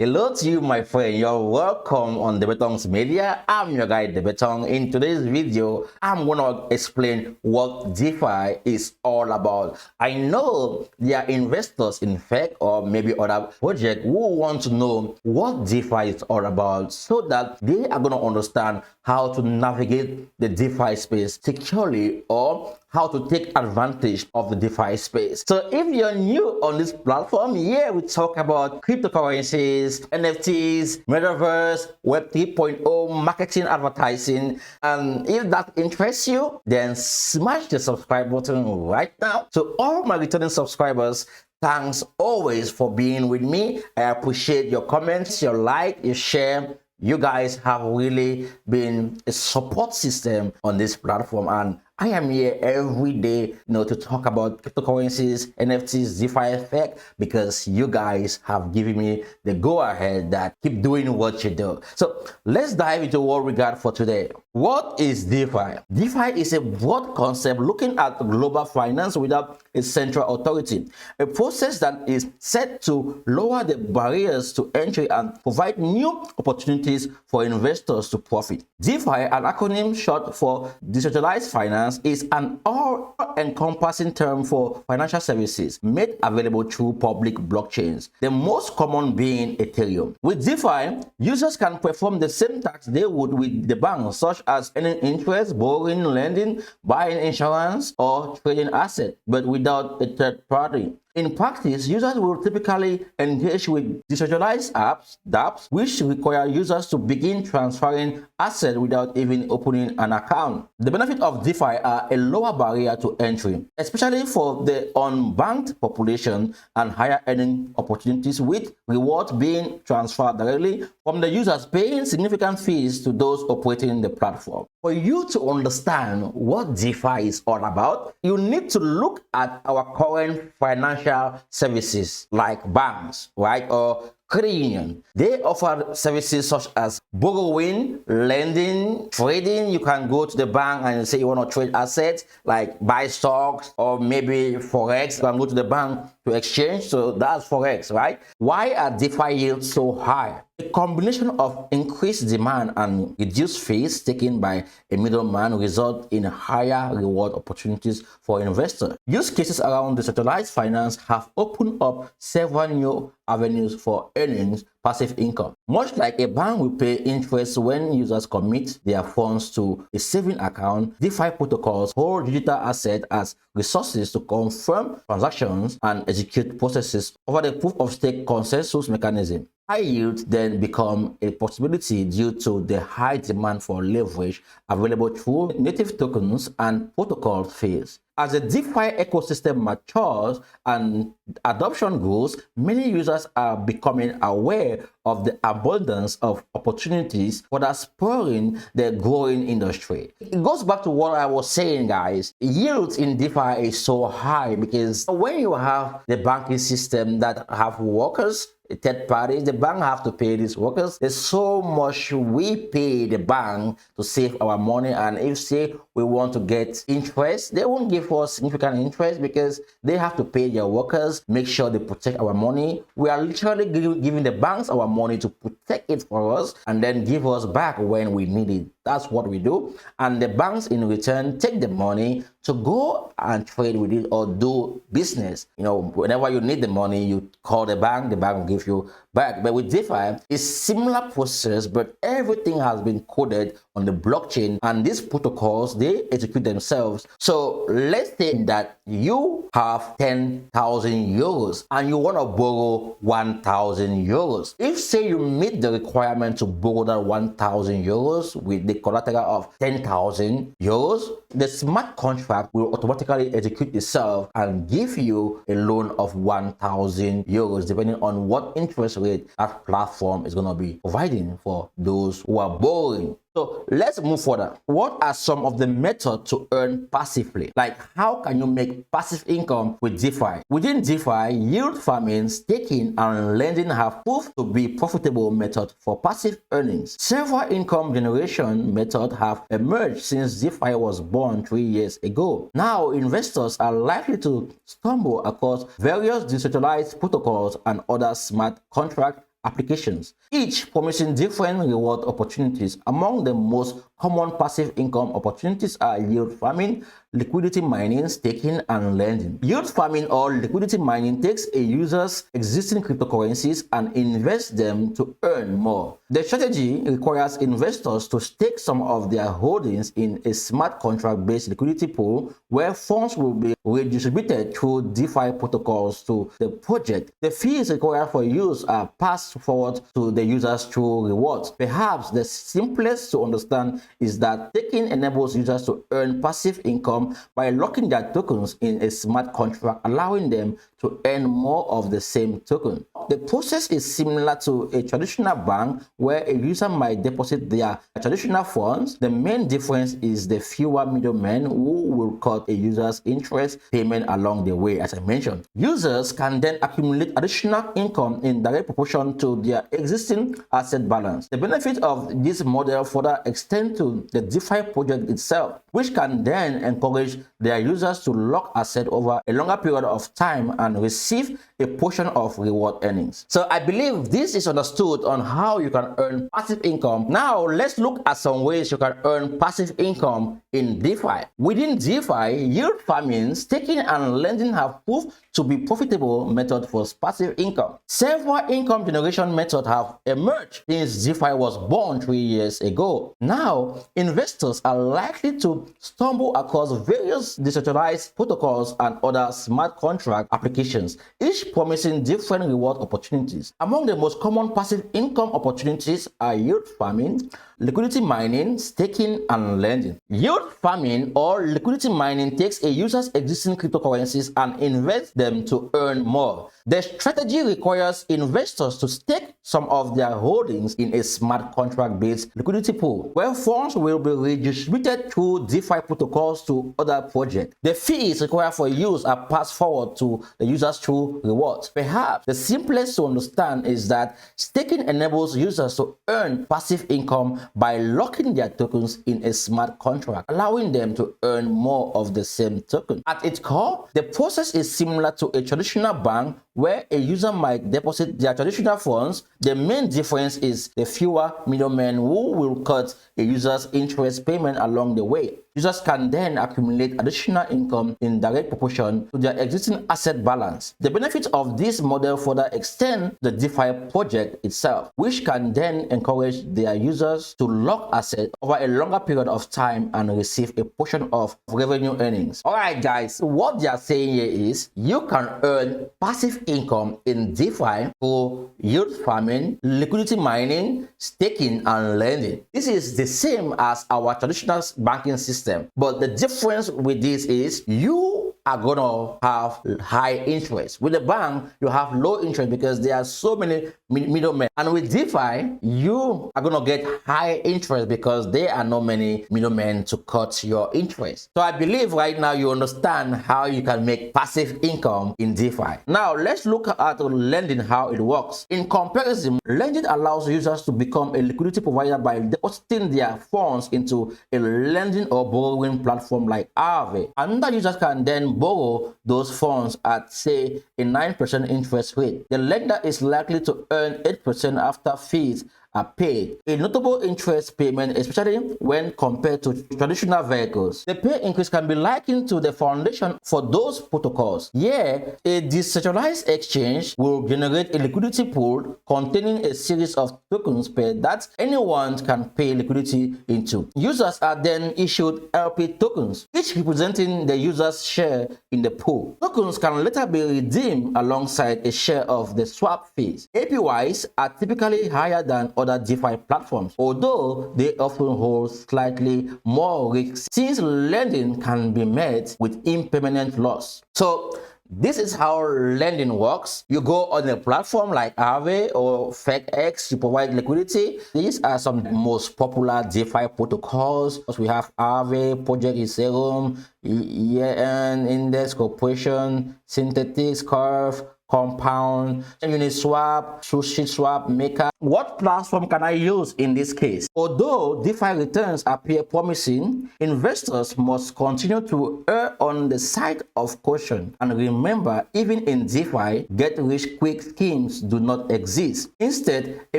Hello to you, my friend. You're welcome on the Betong's Media. I'm your guy, the Betong. In today's video, I'm gonna explain what DeFi is all about. I know there are investors in FEC or maybe other projects who want to know what DeFi is all about, so that they are gonna understand how to navigate the DeFi space securely or how to take advantage of the DeFi space. So if you're new on this platform, here we talk about cryptocurrencies, NFTs, metaverse, Web 3.0, marketing, advertising. And if that interests you, then smash the subscribe button right now. To all my returning subscribers, thanks always for being with me. I appreciate your comments, your like, your share. You guys have really been a support system on this platform, and I am here every day, to talk about cryptocurrencies, NFTs, DeFi effect, because you guys have given me the go-ahead that keep doing what you do. So let's dive into what we got for today. What is DeFi? DeFi is a broad concept looking at global finance without a central authority, a process that is set to lower the barriers to entry and provide new opportunities for investors to profit. DeFi, an acronym short for decentralized finance, is an all-encompassing term for financial services made available through public blockchains, the most common being Ethereum. With DeFi, users can perform the same tasks they would with the bank, such as earning interest, borrowing, lending, buying insurance, or trading assets, but without a third party. In practice, users will typically engage with decentralized apps, dApps, which require users to begin transferring assets without even opening an account. The benefit of DeFi are a lower barrier to entry, especially for the unbanked population, and higher earning opportunities, with rewards being transferred directly from the users paying significant fees to those operating the platform. For you to understand what DeFi is all about, you need to look at our current financial services like banks, right, or credit union. They offer services such as borrowing, lending, trading. You can go to the bank and say you want to trade assets like buy stocks or maybe forex. You can go to the bank to exchange. So that's forex, right? Why are DeFi yields so high? A combination of increased demand and reduced fees taken by a middleman result in higher reward opportunities for investors. Use cases around decentralized finance have opened up several new avenues for earnings passive income. Much like a bank will pay interest when users commit their funds to a saving account, DeFi protocols hold digital assets as resources to confirm transactions and execute processes over the proof-of-stake consensus mechanism. High yields then become a possibility due to the high demand for leverage available through native tokens and protocol fees. As the DeFi ecosystem matures and adoption grows, many users are becoming aware of the abundance of opportunities for that spurring the growing industry. It goes back to what I was saying, guys. Yields in DeFi is so high because when you have the banking system that have workers, third parties, the bank have to pay these workers. There's so much we pay the bank to save our money, and if say we want to get interest, they won't give us significant interest because they have to pay their workers, make sure they protect our money. We are literally giving the banks our money to protect it for us and then give us back when we need it. That's what we do, and the banks in return take the money to go and trade with it or do business. Whenever you need the money, you call the bank will give you back. But with DeFi, it's similar process, but everything has been coded on the blockchain, and these protocols, they execute themselves. So let's say that you have 10,000 euros and you want to borrow 1,000 euros. If say you meet the requirement to borrow that 1,000 euros with the collateral of 10,000 euros, the smart contract will automatically execute itself and give you a loan of 1,000 euros, depending on what interest rate that platform is going to be providing for those who are borrowing. So let's move further. What are some of the methods to earn passively? Like, how can you make passive income with DeFi? Within DeFi, yield farming, staking, and lending have proved to be profitable methods for passive earnings. Several income generation methods have emerged since DeFi was born 3 years ago. Now, investors are likely to stumble across various decentralized protocols and other smart contract applications, each promising different reward opportunities. Among the most common passive income opportunities are yield farming, liquidity mining, staking, and lending. Yield farming or liquidity mining takes a user's existing cryptocurrencies and invests them to earn more. The strategy requires investors to stake some of their holdings in a smart contract-based liquidity pool where funds will be redistributed through DeFi protocols to the project. The fees required for use are passed forward to the users through rewards. Perhaps the simplest to understand is that staking enables users to earn passive income by locking their tokens in a smart contract, allowing them to earn more of the same token. The process is similar to a traditional bank where a user might deposit their traditional funds. The main difference is the fewer middlemen who will cut a user's interest payment along the way, as I mentioned. Users can then accumulate additional income in direct proportion to their existing asset balance. The benefit of this model further extends to the DeFi project itself, which can then encourage their users to lock assets over a longer period of time and receive a portion of reward earnings. So I believe this is understood on how you can earn passive income. Now let's look at some ways you can earn passive income in DeFi. Within DeFi, yield farming, staking, and lending have proved to be profitable methods for passive income. Several income generation methods have emerged since DeFi was born 3 years ago. Now, investors are likely to stumble across various decentralized protocols and other smart contract applications, each promising different reward opportunities. Among the most common passive income opportunities are yield farming, liquidity mining, staking, and lending. Yield farming or liquidity mining takes a user's existing cryptocurrencies and invests them to earn more. The strategy requires investors to stake some of their holdings in a smart contract-based liquidity pool, where funds will be redistributed through DeFi protocols to other projects. The fees required for use are passed forward to the users through rewards. Perhaps the simplest to understand is that staking enables users to earn passive income by locking their tokens in a smart contract, allowing them to earn more of the same token. At its core, the process is similar to a traditional bank where a user might deposit their traditional funds. The main difference is the fewer middlemen who will cut a user's interest payment along the way. Users can then accumulate additional income in direct proportion to their existing asset balance. The benefits of this model further extend the DeFi project itself, which can then encourage their users to lock assets over a longer period of time and receive a portion of revenue earnings. Alright guys, what they are saying here is you can earn passive income in DeFi through yield farming, liquidity mining, staking, and lending. This is the same as our traditional banking system. But the difference with this is you are gonna have high interest. With the bank, you have low interest because there are so many middlemen. And with DeFi, you are gonna get high interest because there are not many middlemen to cut your interest. So I believe right now you understand how you can make passive income in DeFi. Now let's look at lending, how it works. In comparison, lending allows users to become a liquidity provider by depositing their funds into a lending or borrowing platform like Aave. Another user can then borrow those funds at, say, a 9% interest rate. The lender is likely to earn 8% after fees are paid, a notable interest payment, especially when compared to traditional vehicles. The pay increase can be likened to the foundation for those protocols. Here, a decentralized exchange will generate a liquidity pool containing a series of tokens pair that anyone can pay liquidity into. Users are then issued LP tokens, each representing the user's share in the pool. Tokens can later be redeemed alongside a share of the swap fees. APYs are typically higher than other DeFi platforms, although they often hold slightly more risk since lending can be met with impermanent loss. So this is how lending works. You go on a platform like Aave or FakeX, you provide liquidity. These are some most popular DeFi protocols. We have Aave, Project Ethereum, Yeah, and index, corporation, synthetics, curve, compound, uniswap, sushi swap, maker. What platform can I use in this case? Although DeFi returns appear promising, investors must continue to err on the side of caution. And remember, even in DeFi, get-rich-quick schemes do not exist. Instead, a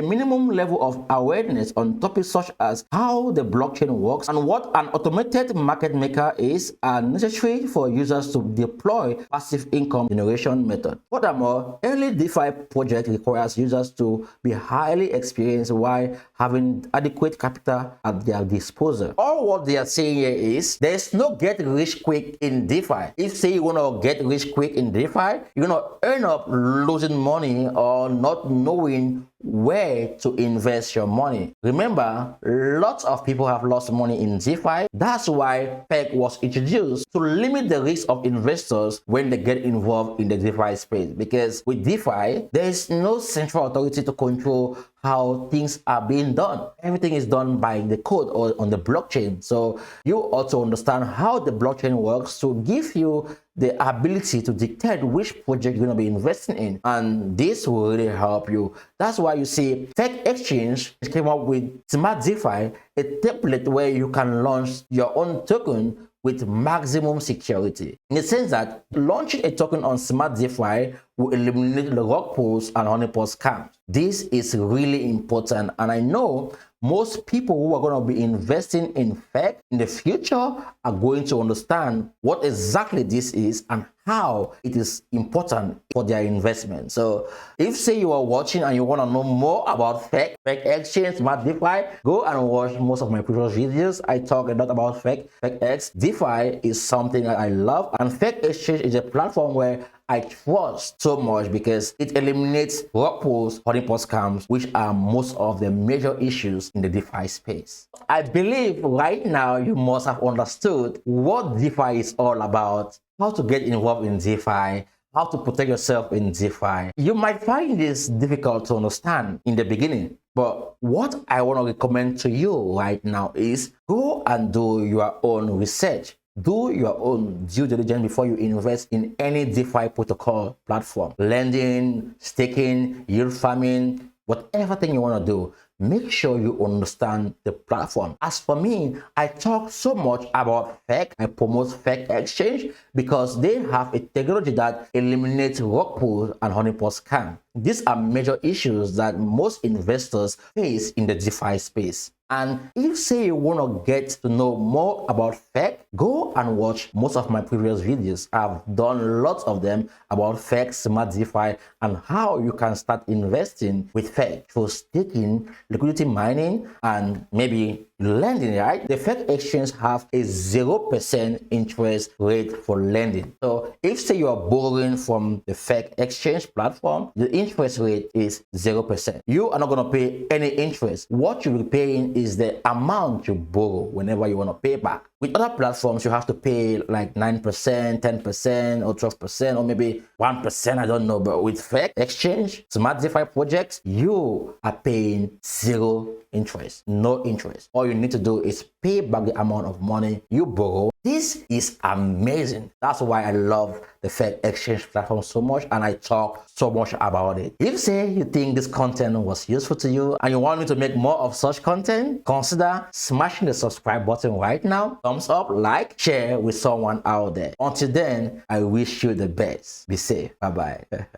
minimum level of awareness on topics such as how the blockchain works and what an automated market maker is are necessary for users to deploy passive income generation method. Furthermore, early DeFi project requires users to be highly experienced while having adequate capital at their disposal. All what they are saying here is there's no get rich quick in DeFi. If say you want to get rich quick in DeFi, you're going to end up losing money or not knowing where to invest your money. Remember, lots of people have lost money in DeFi. That's why PEG was introduced to limit the risk of investors when they get involved in the DeFi space. Because with DeFi, there is no central authority to control how things are being done. Everything is done by the code or on the blockchain. So you also understand how the blockchain works to give you the ability to dictate which project you're going to be investing in, and this will really help you. That's why you see Fake Exchange came up with Smart DeFi, a template where you can launch your own token with maximum security, in the sense that launching a token on Smart DeFi will eliminate the rug pulls and honeypot scams. This is really important, and I know most people who are going to be investing in FEC in the future are going to understand what exactly this is and how it is important for their investment. So if say you are watching and you want to know more about FEC Exchange, Smart DeFi, go and watch most of my previous videos. I talk a lot about FEC X. DeFi is something that I love, and FEC Exchange is a platform where I trust so much because it eliminates rug pulls, honeypot scams, which are most of the major issues in the DeFi space. I believe right now you must have understood what DeFi is all about, how to get involved in DeFi, how to protect yourself in DeFi. You might find this difficult to understand in the beginning, but what I want to recommend to you right now is go and do your own research. Do your own due diligence before you invest in any DeFi protocol platform. Lending, staking, yield farming, whatever thing you want to do, make sure you understand the platform. As for me, I talk so much about FEC. I promote FEC Exchange because they have a technology that eliminates rug pulls and honeypot scam. These are major issues that most investors face in the DeFi space. And if say you want to get to know more about FEC, go and watch most of my previous videos. I've done lots of them about FEC, Smart DeFi, and how you can start investing with FEC through staking, liquidity mining, and maybe lending, right? The FEC Exchange have a 0% interest rate for lending. So if say you are borrowing from the FEC Exchange platform, the interest rate is 0%. You are not going to pay any interest. What you'll be paying is the amount you borrow whenever you want to pay back. With other platforms, you have to pay like 9%, 10%, or 12%, or maybe 1%, I don't know. But with FEC Exchange, Smart DeFi projects, you are paying 0 interest, no interest. All you need to do is pay back the amount of money you borrow. This is amazing. That's why I love the FEC Exchange platform so much, and I talk so much about it. If say you think this content was useful to you and you want me to make more of such content, consider smashing the subscribe button right now. Thumbs up, like, share with someone out there. Until then, I wish you the best. Be safe. Bye-bye.